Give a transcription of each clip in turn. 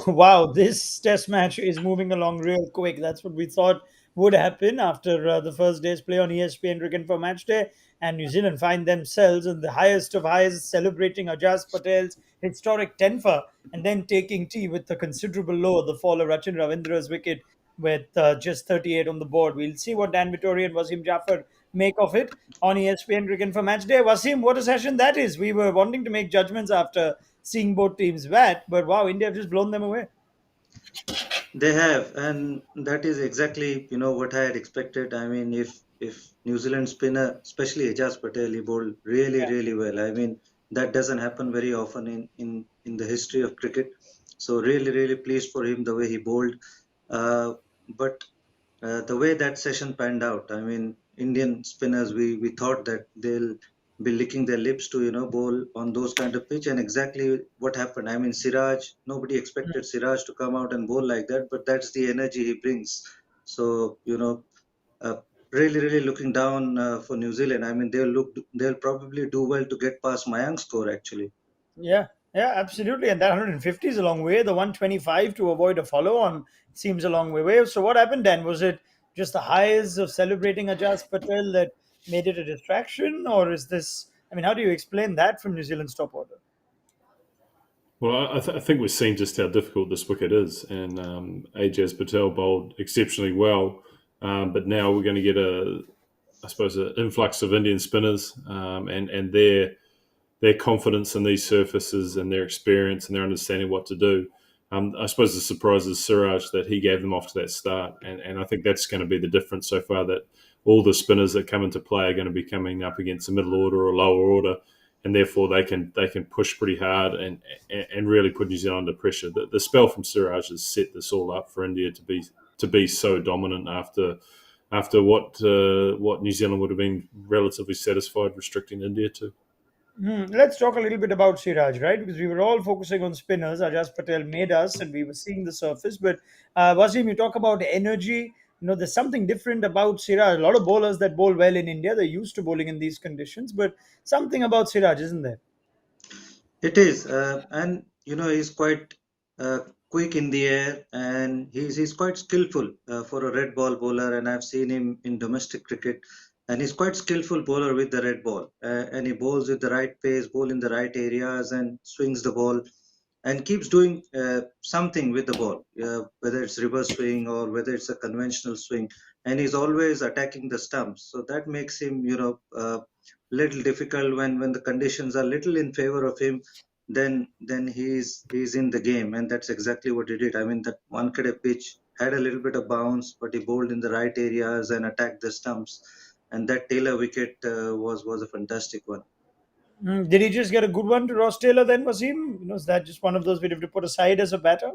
Wow, this test match is moving along real quick. That's what we thought would happen after the first day's play on ESPN Cricket for Match Day. And New Zealand find themselves in the highest of highs, celebrating Ajaz Patel's historic 10 for and then taking tea with a considerable low, the fall of Rachin Ravindra's wicket with just 38 on the board. We'll see what Dan Vettori and Wasim Jaffer make of it on ESPN Cricket for Match Day. Wasim, what a session that is. We were wanting to make judgments after seeing both teams bat, but wow, India have just blown them away. They have, and that is exactly what I had expected. I mean, if New Zealand spinner, especially Ajaz Patel, he bowled really Yeah. really well. I mean, that doesn't happen very often in the history of cricket. So really pleased for him the way he bowled. But the way that session panned out, I mean, Indian spinners, we thought that they'll be licking their lips to bowl on those kind of pitch, and exactly what happened. I mean, Siraj, nobody expected Siraj to come out and bowl like that, but that's the energy he brings. So uh, really looking down for New Zealand. I mean, they'll probably do well to get past Mayank's score actually. Yeah, yeah, absolutely. And that 150 is a long way. The 125 to avoid a follow on seems a long way. So, what happened then? Was it just the highs of celebrating Ajaz Patel that made it a distraction? Or is this, I mean, how do you explain that from New Zealand's top order? Well, I think we've seen just how difficult this wicket is, and Ajaz Patel bowled exceptionally well, but now we're going to get I suppose, an influx of Indian spinners, and their confidence in these surfaces and their experience and their understanding what to do. I suppose the surprise is Siraj that he gave them off to that start, and I think that's going to be the difference so far. That all the spinners that come into play are going to be coming up against a middle order or lower order, and therefore they can push pretty hard and really put New Zealand under pressure. The spell from Siraj has set this all up for India to be so dominant after what New Zealand would have been relatively satisfied restricting India to. Let's talk a little bit about Siraj, right? Because we were all focusing on spinners. Ajaz Patel made us, and we were seeing the surface. But Wasim, you talk about energy. There's something different about Siraj. A lot of bowlers that bowl well in India, they're used to bowling in these conditions. But something about Siraj, isn't there? It is, and he's quite quick in the air, and he's quite skillful for a red ball bowler. And I've seen him in domestic cricket, and he's quite skillful bowler with the red ball, and he bowls with the right pace, bowl in the right areas, and swings the ball, and keeps doing something with the ball, whether it's reverse swing or whether it's a conventional swing, and he's always attacking the stumps. So that makes him, little difficult when the conditions are little in favor of him. Then he's in the game, and that's exactly what he did. I mean, that one pitch had a little bit of bounce, but he bowled in the right areas and attacked the stumps. And that Taylor wicket was a fantastic one. Did he just get a good one to Ross Taylor then, Wasim? Is that just one of those we'd have to put aside as a batter?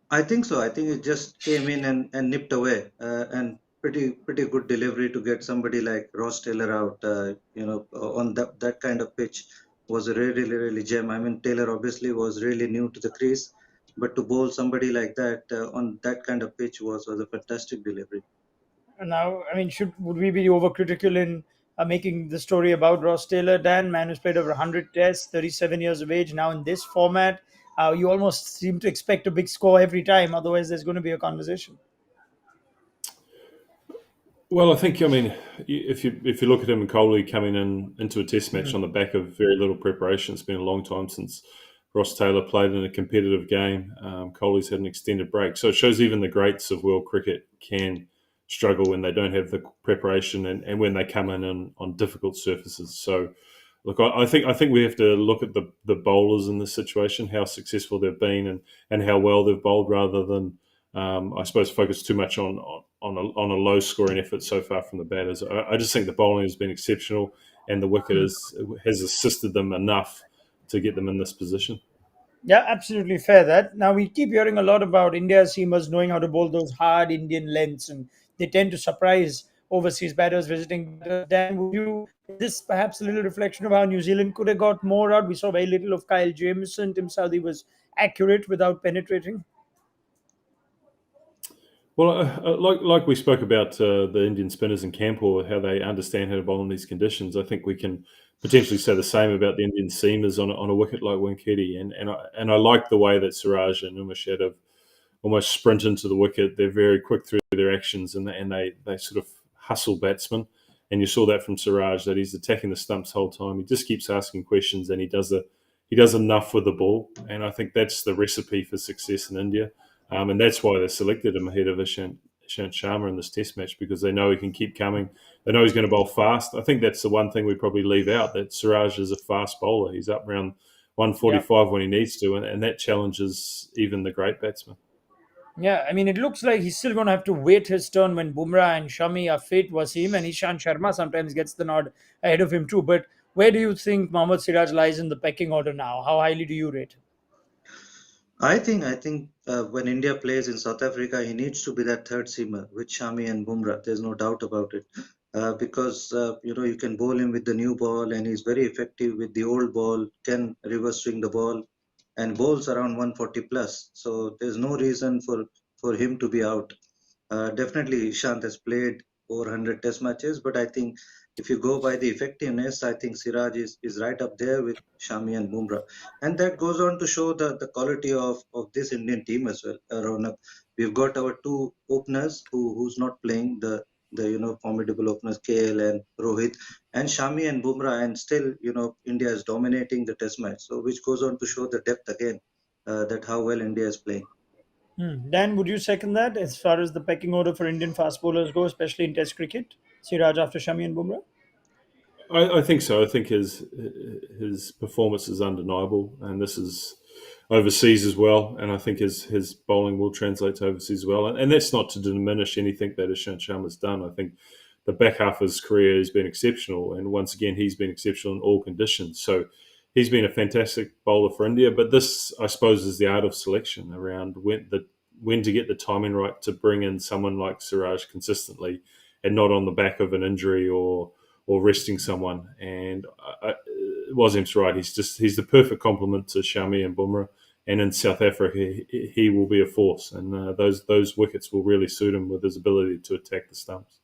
I think so. I think it just came in and nipped away, and pretty good delivery to get somebody like Ross Taylor out. On that kind of pitch was a really gem. I mean, Taylor obviously was really new to the crease, but to bowl somebody like that on that kind of pitch was a fantastic delivery. Now, I mean, should would we be overcritical in making the story about Ross Taylor? Dan, man who's played over 100 tests, 37 years of age, now in this format, you almost seem to expect a big score every time. Otherwise, there's going to be a conversation. Well, I think if you look at him and Coley coming into a Test match on the back of very little preparation, it's been a long time since Ross Taylor played in a competitive game. Coley's had an extended break, so it shows even the greats of world cricket can struggle when they don't have the preparation and when they come in on difficult surfaces. So, look, I think we have to look at the bowlers in this situation, how successful they've been, and how well they've bowled, rather than I suppose focus too much on a low scoring effort so far from the batters. I just think the bowling has been exceptional, and the wicket has assisted them enough to get them in this position. Yeah, absolutely fair. That now we keep hearing a lot about India's seamers knowing how to bowl those hard Indian lengths, and they tend to surprise overseas batters visiting. Dan, would you is this perhaps a little reflection of how New Zealand could have got more out? We saw very little of Kyle Jamieson. Tim Southey was accurate without penetrating. Well, like we spoke about the Indian spinners in camp or how they understand how to bowl in these conditions, I think we can potentially say the same about the Indian seamers on a wicket like Winkedy. And I like the way that Siraj and Umashad almost sprint into the wicket. They're very quick through their actions, and they sort of hustle batsmen. And you saw that from Siraj, that he's attacking the stumps the whole time. He just keeps asking questions, and he does enough with the ball. And I think that's the recipe for success in India. And that's why they selected him ahead of Ishant Sharma in this Test match, because they know he can keep coming. They know he's going to bowl fast. I think that's the one thing we probably leave out, that Siraj is a fast bowler. He's up around Yeah. 145 when he needs to, and that challenges even the great batsmen. Yeah, I mean, it looks like he's still going to have to wait his turn when Bumrah and Shami are fit. Wasim and Ishant Sharma sometimes gets the nod ahead of him too. But where do you think Mohammad Siraj lies in the pecking order now? How highly do you rate him? I think when India plays in South Africa, he needs to be that third seamer with Shami and Bumrah. There's no doubt about it. Because you can bowl him with the new ball, and he's very effective with the old ball. Can reverse swing the ball, and bowls around 140 plus. So there's no reason for him to be out. Definitely, Ishant has played over 100 test matches, but I think if you go by the effectiveness, I think Siraj is right up there with Shami and Bumrah. And that goes on to show the quality of this Indian team as well. Ronak. We've got our two openers who's not playing, the formidable openers KL and Rohit, and Shami and Bumrah, and still India is dominating the test match. So which goes on to show the depth again, that how well India is playing. Dan, would you second that as far as the pecking order for Indian fast bowlers go, especially in Test cricket? Siraj after Shami and Bumrah? I think so. I think his performance is undeniable, and this is overseas as well. And I think his bowling will translate to overseas as well. And that's not to diminish anything that Ishant Sharma's done. I think the back half of his career has been exceptional, and once again, he's been exceptional in all conditions. So he's been a fantastic bowler for India. But this, I suppose, is the art of selection around when to get the timing right to bring in someone like Siraj consistently, and not on the back of an injury or resting someone. And Wasim's right. He's the perfect complement to Shami and Bumrah. And in South Africa, he will be a force, and those wickets will really suit him with his ability to attack the stumps.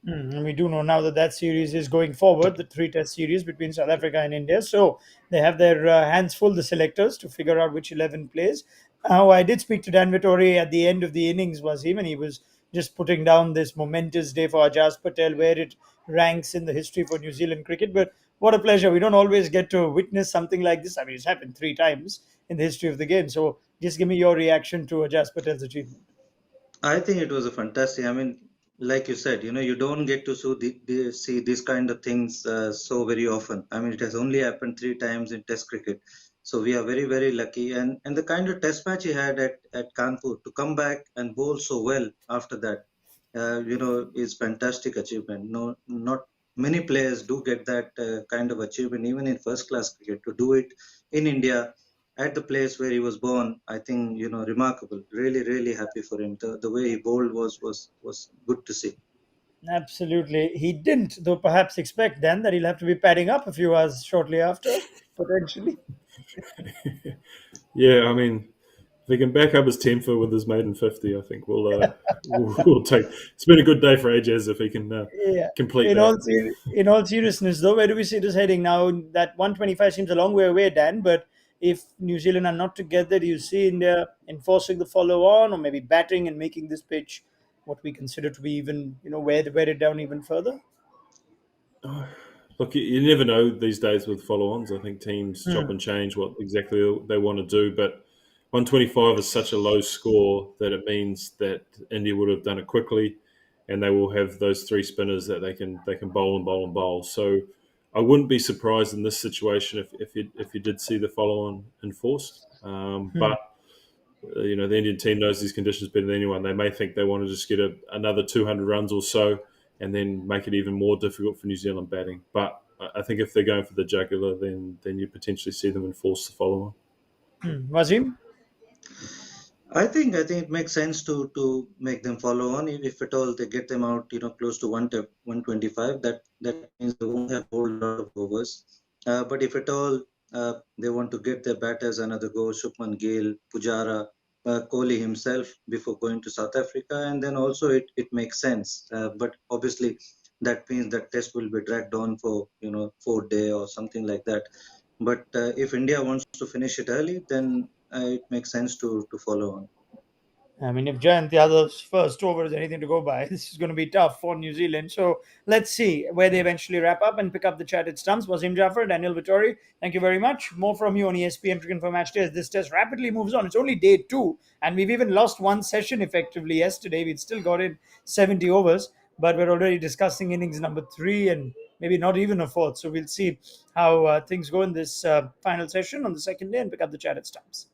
And we do know now that that series is going forward, the three test series between South Africa and India. So they have their hands full, the selectors, to figure out which 11 plays. Now, I did speak to Dan Vettori at the end of the innings, was him, and he was just putting down this momentous day for Ajaz Patel, where it ranks in the history for New Zealand cricket. But what a pleasure. We don't always get to witness something like this. I mean, it's happened three times in the history of the game. So just give me your reaction to Ajaz Patel's achievement. I think it was a fantastic. I mean, like you said, you don't get to see these kind of things so very often. I mean, it has only happened three times in Test cricket, so we are very very lucky. And the kind of Test match he had at Kanpur to come back and bowl so well after that, is fantastic achievement. No, not many players do get that kind of achievement, even in first class cricket. To do it in India at the place where he was born, I think remarkable. Really, really happy for him. The way he bowled was good to see. Absolutely. He didn't, though, perhaps expect then that he'll have to be padding up a few hours shortly after, potentially. Yeah, I mean, if he can back up his temper with his maiden 50, I think we'll take. It's been a good day for Ajaz if he can Yeah. complete that. In all seriousness, though, where do we see this heading now? That 125 seems a long way away, Dan. But if New Zealand are not together, do you see India enforcing the follow on, or maybe batting and making this pitch what we consider to be even, wear it down even further? Oh, look, you never know these days with follow-ons. I think teams chop Hmm. and change what exactly they want to do, but 125 is such a low score that it means that India would have done it quickly, and they will have those three spinners that they can bowl and bowl and bowl. So I wouldn't be surprised in this situation if you did see the follow-on enforced. Hmm. But the Indian team knows these conditions better than anyone. They may think they want to just get another 200 runs or so, and then make it even more difficult for New Zealand batting. But I think if they're going for the jugular, then you potentially see them enforce the follow on. Wazim? I think it makes sense to make them follow on. If at all they get them out, close to 125, that means they won't have a whole lot of overs. But if at all they want to get their batters another go, Shupman Gill, Pujara, Kohli himself before going to South Africa, and then also it makes sense. But obviously, that means that test will be dragged on for 4 day or something like that. But if India wants to finish it early, then it makes sense to follow on. I mean, if Jayant Yadav's first over is anything to go by, this is going to be tough for New Zealand. So let's see where they eventually wrap up and pick up the chatted stumps. Wasim Jaffer, Daniel Vittori, thank you very much. More from you on ESPN Cricket for Match Day as this test rapidly moves on. It's only day two, and we've even lost one session effectively yesterday. We'd still got in 70 overs, but we're already discussing innings number three and maybe not even a fourth. So we'll see how things go in this final session on the second day and pick up the chatted stumps.